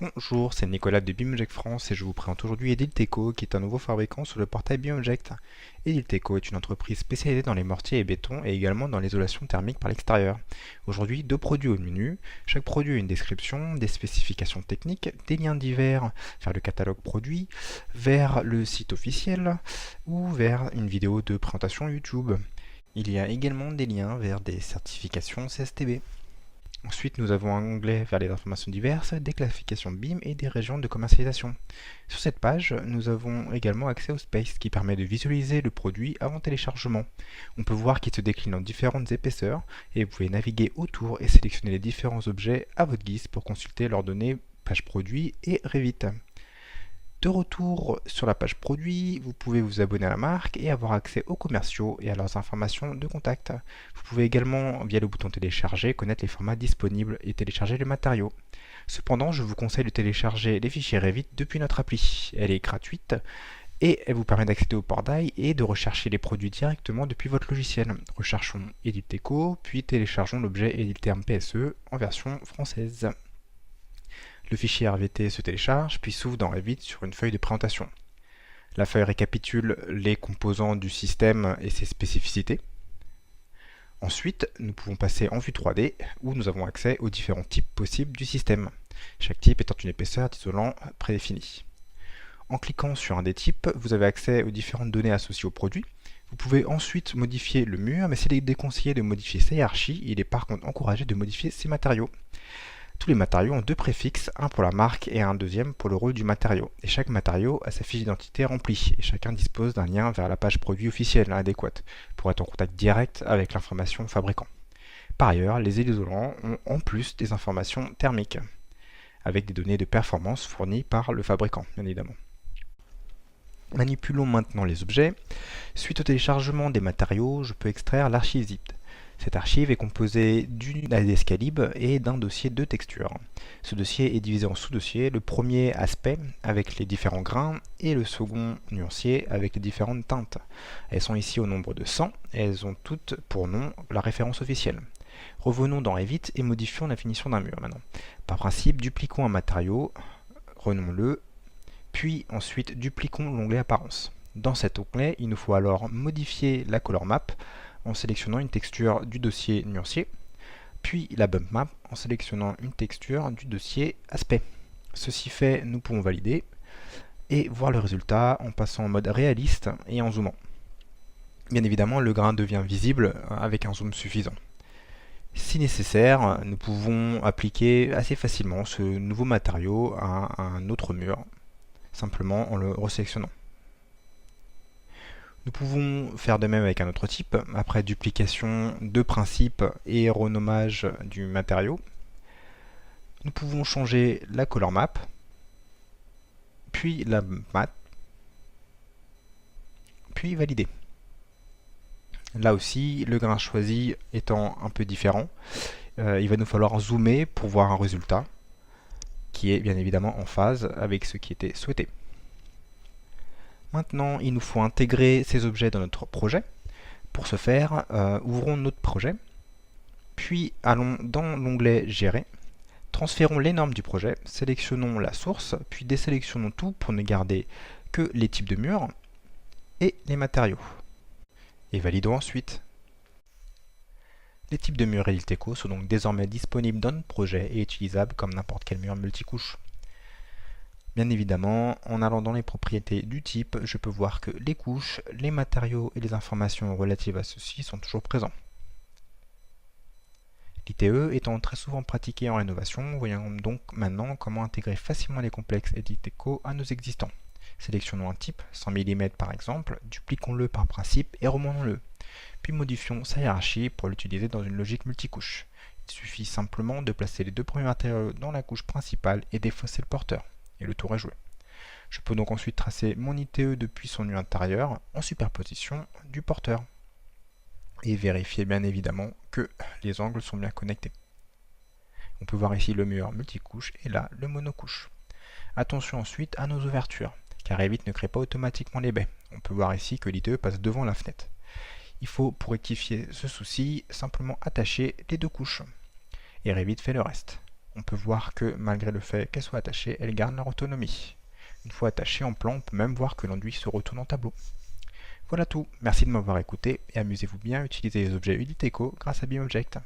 Bonjour, c'est Nicolas de BIMobject France et je vous présente aujourd'hui Edilteco qui est un nouveau fabricant sur le portail BIMobject. Edilteco est une entreprise spécialisée dans les mortiers et bétons et également dans l'isolation thermique par l'extérieur. Aujourd'hui, deux produits au menu. Chaque produit a une description, des spécifications techniques, des liens divers vers le catalogue produit, vers le site officiel ou vers une vidéo de présentation YouTube. Il y a également des liens vers des certifications CSTB. Ensuite, nous avons un onglet vers les informations diverses, des classifications BIM et des régions de commercialisation. Sur cette page, nous avons également accès au Space qui permet de visualiser le produit avant téléchargement. On peut voir qu'il se décline en différentes épaisseurs et vous pouvez naviguer autour et sélectionner les différents objets à votre guise pour consulter leurs données page produit et Revit. De retour sur la page produit, vous pouvez vous abonner à la marque et avoir accès aux commerciaux et à leurs informations de contact. Vous pouvez également, via le bouton télécharger, connaître les formats disponibles et télécharger les matériaux. Cependant, je vous conseille de télécharger les fichiers Revit depuis notre appli. Elle est gratuite et elle vous permet d'accéder au portail et de rechercher les produits directement depuis votre logiciel. Recherchons Edilteco, puis téléchargeons l'objet Edilterm PSE en version française. Le fichier RVT se télécharge, puis s'ouvre dans Revit sur une feuille de présentation. La feuille récapitule les composants du système et ses spécificités. Ensuite, nous pouvons passer en vue 3D, où nous avons accès aux différents types possibles du système, chaque type étant une épaisseur d'isolant prédéfinie. En cliquant sur un des types, vous avez accès aux différentes données associées au produit. Vous pouvez ensuite modifier le mur, mais s'il est déconseillé de modifier sa hiérarchie, il est par contre encouragé de modifier ses matériaux. Tous les matériaux ont deux préfixes, un pour la marque et un deuxième pour le rôle du matériau. Et chaque matériau a sa fiche d'identité remplie, et chacun dispose d'un lien vers la page produit officielle adéquate, pour être en contact direct avec l'information fabricant. Par ailleurs, les isolants ont en plus des informations thermiques, avec des données de performance fournies par le fabricant, bien évidemment. Manipulons maintenant les objets. Suite au téléchargement des matériaux, je peux extraire l'archive zip. Cette archive est composée d'une ADS-Calib et d'un dossier de texture. Ce dossier est divisé en sous-dossiers, le premier aspect avec les différents grains et le second nuancier avec les différentes teintes. Elles sont ici au nombre de 100 et elles ont toutes pour nom la référence officielle. Revenons dans Revit et modifions la finition d'un mur maintenant. Par principe, dupliquons un matériau, renommons-le, puis ensuite dupliquons l'onglet Apparence. Dans cet onglet, il nous faut alors modifier la color map en sélectionnant une texture du dossier nuancier, puis la bump map en sélectionnant une texture du dossier aspect. Ceci fait, nous pouvons valider et voir le résultat en passant en mode réaliste et en zoomant. Bien évidemment, le grain devient visible avec un zoom suffisant. Si nécessaire, nous pouvons appliquer assez facilement ce nouveau matériau à un autre mur, simplement en le resélectionnant. Nous pouvons faire de même avec un autre type, après duplication de principe et renommage du matériau. Nous pouvons changer la color map, puis la mat, puis valider. Là aussi, le grain choisi étant un peu différent, il va nous falloir zoomer pour voir un résultat qui est bien évidemment en phase avec ce qui était souhaité. Maintenant, il nous faut intégrer ces objets dans notre projet. Pour ce faire, ouvrons notre projet, puis allons dans l'onglet Gérer, transférons les normes du projet, sélectionnons la source, puis désélectionnons tout pour ne garder que les types de murs et les matériaux. Et validons ensuite. Les types de murs Edilteco sont donc désormais disponibles dans notre projet et utilisables comme n'importe quel mur multicouche. Bien évidemment, en allant dans les propriétés du type, je peux voir que les couches, les matériaux et les informations relatives à ceux-ci sont toujours présents. L'ITE étant très souvent pratiqué en rénovation, voyons donc maintenant comment intégrer facilement les complexes Edilteco à nos existants. Sélectionnons un type, 100 mm par exemple, dupliquons-le par principe et remontons-le. Puis modifions sa hiérarchie pour l'utiliser dans une logique multicouche. Il suffit simplement de placer les deux premiers matériaux dans la couche principale et défausser le porteur. Et le tour est joué. Je peux donc ensuite tracer mon ITE depuis son nu intérieur en superposition du porteur. Et vérifier bien évidemment que les angles sont bien connectés. On peut voir ici le mur multicouche et là le monocouche. Attention ensuite à nos ouvertures, car Revit ne crée pas automatiquement les baies. On peut voir ici que l'ITE passe devant la fenêtre. Il faut, pour rectifier ce souci, simplement attacher les deux couches. Et Revit fait le reste. on peut voir que malgré le fait qu'elles soient attachées, elles gardent leur autonomie. Une fois attachées en plan, on peut même voir que l'enduit se retourne en tableau. Voilà tout, merci de m'avoir écouté et amusez-vous bien à utiliser les objets Uditeco grâce à BIMobject.